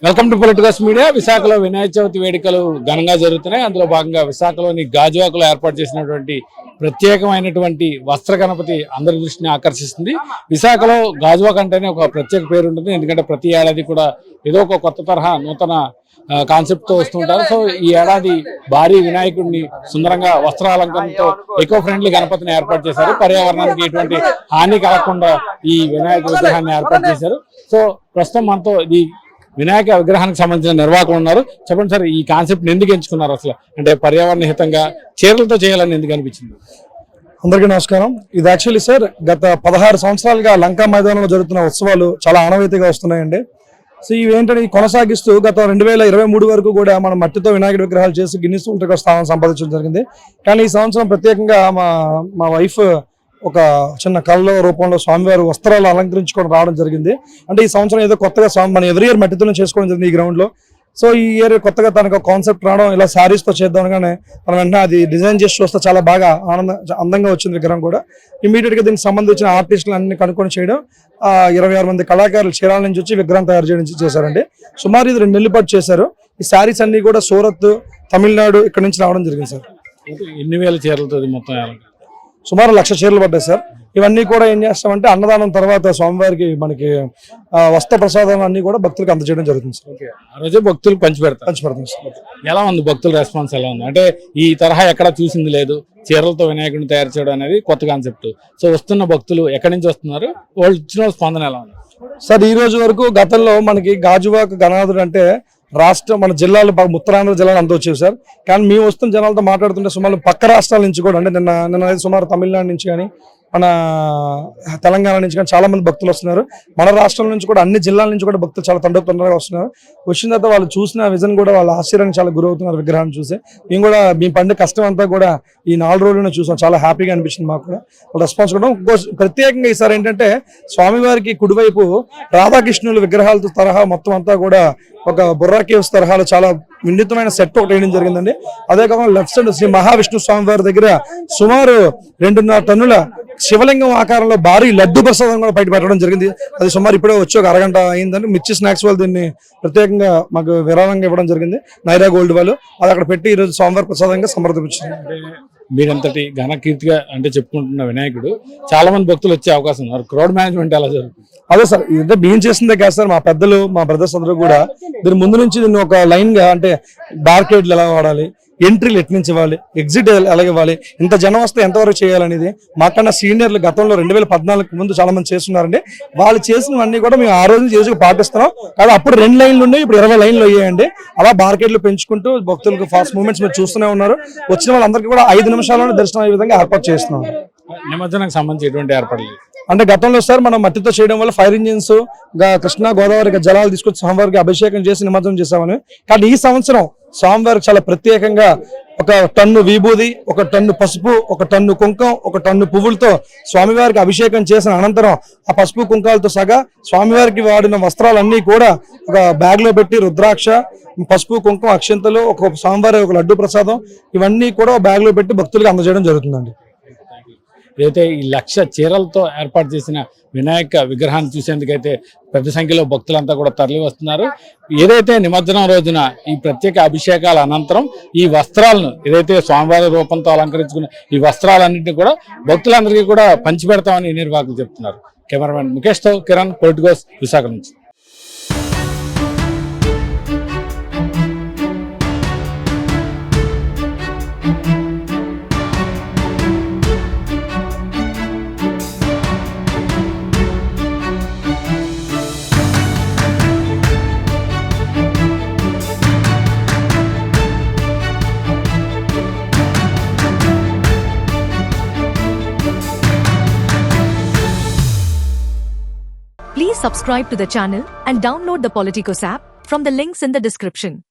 Welcome to politicals media. విశాఖలో వినాయక చవితి వేడుకలు ఘనంగా జరుగుతున్నాయి. అందులో భాగంగా విశాఖలోని గాజువాకలో ఏర్పాటు చేసినటువంటి ప్రత్యేకమైనటువంటి వస్త్ర గణపతి అందరి దృష్టిని ఆకర్షిస్తుంది. విశాఖలో గాజువాక అంటేనే ఒక ప్రత్యేక పేరు ఉంటుంది. ఎందుకంటే ప్రతి ఏడాది కూడా ఏదో ఒక కొత్త తరహా నూతన కాన్సెప్ట్ తో వస్తుంటారు. సో ఈ ఏడాది భారీ వినాయకుడిని సుందరంగా వస్త్రాలంకరణతో ఎకో ఫ్రెండ్లీ గణపతిని ఏర్పాటు చేశారు. పర్యావరణానికి ఎటువంటి హాని కలగకుండా ఈ వినాయక విగ్రహాన్ని ఏర్పాటు చేశారు. సో ప్రస్తుతం మనతో ఈ వినాయక విగ్రహానికి సంబంధించిన నిర్వాహకులు ఉన్నారు. చెప్పండి సార్, ఈ కాన్సెప్ట్ ఎందుకు ఎంచుకున్నారు? అసలు అంటే పర్యావరణ హితంగా చీరలతో చేయాలని ఎందుకు అనిపించింది? అందరికీ నమస్కారం. ఇది యాక్చువల్లీ సార్ గత 16 సంవత్సరాలుగా లంకా మైదానంలో జరుగుతున్న ఉత్సవాలు చాలా ఆనవాయితీగా వస్తున్నాయండి. సో ఇవేంటంటే కొనసాగిస్తూ గత 2023 వరకు కూడా మనం మట్టితో వినాయకుడి విగ్రహాలు చేసి గిన్నిస్ వరల్డ్ రికార్డ్ స్థానం సంపాదించడం జరిగింది. కానీ ఈ సంవత్సరం ప్రత్యేకంగా మా వైఫ్ ఒక చిన్న కళ్ళ రూపంలో స్వామివారి వస్త్రాలు అలంకరించుకొని రావడం జరిగింది. అంటే ఈ సంవత్సరం ఏదో కొత్తగా మనం ఎవ్రీ ఇయర్ మట్టితోనే చేసుకోవడం జరిగింది ఈ గ్రౌండ్ లో. సో ఈ ఇయర్ కొత్తగా తనకు కాన్సెప్ట్ రావడం, ఇలా శారీస్ తో చేద్దాం కానీ తన వెంటనే అది డిజైన్ చేసి చూస్తే చాలా బాగా అందంగా వచ్చింది విగ్రహం కూడా. ఇమీడియట్ గా దీనికి సంబంధించిన ఆర్టిస్టులు అన్ని కనుక్కొని చేయడం, 26 మంది కళాకారులు చీరాల నుంచి వచ్చి విగ్రహం తయారు చేయడం చేశారండి. సుమారు ఇది 2 నెలల పాటు చేశారు. ఈ శారీస్ అన్ని కూడా సూరత్, తమిళనాడు ఇక్కడ నుంచి రావడం జరిగింది సార్. ఎన్ని వేల చీరలతో మొత్తం? సుమారు 1,00,000 చీరలు పడ్డాయి సార్. ఇవన్నీ కూడా ఏం చేస్తామంటే అన్నదానం తర్వాత స్వామివారికి మనకి వస్త్ర ప్రసాదం అన్ని కూడా భక్తులకు అందజేయడం జరుగుతుంది సార్. ఆ రోజే భక్తులకు పంచిపెడతాం సార్. ఎలా ఉంది భక్తుల రెస్పాన్స్? ఎలా ఉంది అంటే ఈ తరహా ఎక్కడ చూసింది లేదు, చీరలతో వినాయకుడిని తయారు చేయడం అనేది కొత్త కాన్సెప్ట్. సో వస్తున్న భక్తులు ఎక్కడి నుంచి వస్తున్నారు, వాళ్ళు ఇచ్చిన స్పందన ఎలా ఉంది సార్? ఈ రోజు వరకు గతంలో మనకి గాజువాక గణనాథుడు అంటే రాష్ట్రం మన జిల్లాలు ఉత్తరాంధ్ర జిల్లాలు అంతా వచ్చేవి సార్. కానీ మేము వస్తున్న జనాలతో మాట్లాడుతుంటే సుమారు పక్క రాష్ట్రాల నుంచి కూడా, అంటే నిన్న సుమారు తమిళనాడు నుంచి కానీ మన తెలంగాణ నుంచి కానీ చాలా మంది భక్తులు వస్తున్నారు. మన రాష్ట్రం నుంచి కూడా అన్ని జిల్లాల నుంచి కూడా భక్తులు చాలా తండ్రిగా వస్తున్నారు. వచ్చిన తర్వాత వాళ్ళు చూసిన విజన్ కూడా వాళ్ళ ఆశ్చర్యానికి చాలా గురవుతున్నారు విగ్రహాన్ని చూసి. మేము కూడా మీ పండుగ కష్టం అంతా కూడా ఈ 4 రోజుల్లోనే చూసాం. చాలా హ్యాపీగా అనిపించింది మాకు కూడా రెస్పాన్స్ కూడా. ప్రత్యేకంగా ఈసారి ఏంటంటే స్వామివారికి కుడివైపు రాధాకృష్ణుల విగ్రహాలతో తరహా మొత్తం అంతా కూడా ఒక బుర్రా కేవ్స్ తరహాలో చాలా వినూత్నమైన సెట్ ఒకటి వేయడం జరిగిందండి. అదే కాకుండా లెఫ్ట్ సైడ్ శ్రీ మహావిష్ణు స్వామి వారి దగ్గర సుమారు 2.5 టన్నుల శివలింగం ఆకారంలో భారీ లడ్డు ప్రసాదం కూడా బయట పెట్టడం జరిగింది. అది సుమారు ఇప్పుడే వచ్చి ఒక అరగంట అయిందని మిర్చి స్నాక్స్ వాళ్ళు దీన్ని ప్రత్యేకంగా మాకు విరాళంగా ఇవ్వడం జరిగింది. నైరా గోల్డ్ వాళ్ళు అది అక్కడ పెట్టి ఈరోజు స్వామివారి ప్రసాదంగా సమర్పించింది. మీరంతటి ఘనకీర్తిగా అంటే చెప్పుకుంటున్న వినాయకుడు చాలా మంది భక్తులు వచ్చే అవకాశం ఉన్నారు. క్రౌడ్ మేనేజ్మెంట్ ఎలా జరుగుతుంది? అదే సార్, ఇదంతా మేము చేసిందే కాదు సార్. మా పెద్దలు, మా బ్రదర్స్ అందరూ కూడా దీని ముందు నుంచి దీన్ని ఒక లైన్ గా, అంటే బార్కేడ్లు ఎలా వాడాలి, ఎంట్రీలు ఎట్ల నుంచి ఇవ్వాలి, ఎగ్జిట్ ఎలా ఇవ్వాలి, ఇంత జనం వస్తే ఎంతవరకు చేయాలనేది మాకన్నా సీనియర్లు గతంలో 2014 ముందు చాలా మంది చేస్తున్నారండి. వాళ్ళు చేసినవన్నీ కూడా మేము ఆ రోజు చేసి పాటిస్తున్నాం. కానీ అప్పుడు 2 లైన్లు ఉన్నాయి, ఇప్పుడు 20 లైన్లు అయ్యాయండి. అలా బార్కెట్లు పెంచుకుంటూ భక్తులకు ఫాస్ట్ మూవ్మెంట్స్ మీరు చూస్తూనే ఉన్నారు. వచ్చిన వాళ్ళందరికీ కూడా 5 నిమిషాల్లోనే దర్శనం అయ్యే విధంగా ఏర్పాటు చేస్తున్నాం. నిమజ్జనానికి సంబంధించి ఎటువంటి ఏర్పాట్లు? అంటే గతంలో సార్ మనం మట్టితో చేయడం వల్ల ఫైర్ ఇంజిన్స్, కృష్ణా గోదావరి జలాలు తీసుకొచ్చి స్వామివారికి అభిషేకం చేసి నిమజ్జనం చేసామని. కానీ ఈ సంవత్సరం స్వామివారికి చాలా ప్రత్యేకంగా 1 టన్ను విభూది, 1 టన్ను పసుపు, 1 టన్ను కుంకం, 1 టన్ను పువ్వులతో స్వామివారికి అభిషేకం చేసిన అనంతరం ఆ పసుపు కుంకాలతో సగా స్వామివారికి వాడిన వస్త్రాలన్నీ కూడా ఒక బ్యాగ్ లో పెట్టి రుద్రాక్ష, పసుపు కుంకం, అక్షంతలు, ఒక స్వామివారి ఒక లడ్డు ప్రసాదం ఇవన్నీ కూడా బ్యాగ్ లో పెట్టి భక్తులకు అందజేయడం జరుగుతుందండి. ఏదైతే ఈ 1,00,000 చీరలతో ఏర్పాటు చేసిన వినాయక విగ్రహాన్ని చూసేందుకైతే పెద్ద సంఖ్యలో భక్తులంతా కూడా తరలి వస్తున్నారు. ఏదైతే నిమజ్జనం రోజున ఈ ప్రత్యేక అభిషేకాల అనంతరం ఈ వస్త్రాలను ఏదైతే స్వామివారి రూపంతో అలంకరించుకున్న ఈ వస్త్రాలన్నింటినీ కూడా భక్తులందరికీ కూడా పంచిపెడతామని నిర్వాహకులు చెప్తున్నారు. కెమెరామెన్ ముఖేష్తో కిరణ్, పొలిటికోస్, విశాఖ నుంచి. Please subscribe to the channel and download the Politicos app from the links in the description.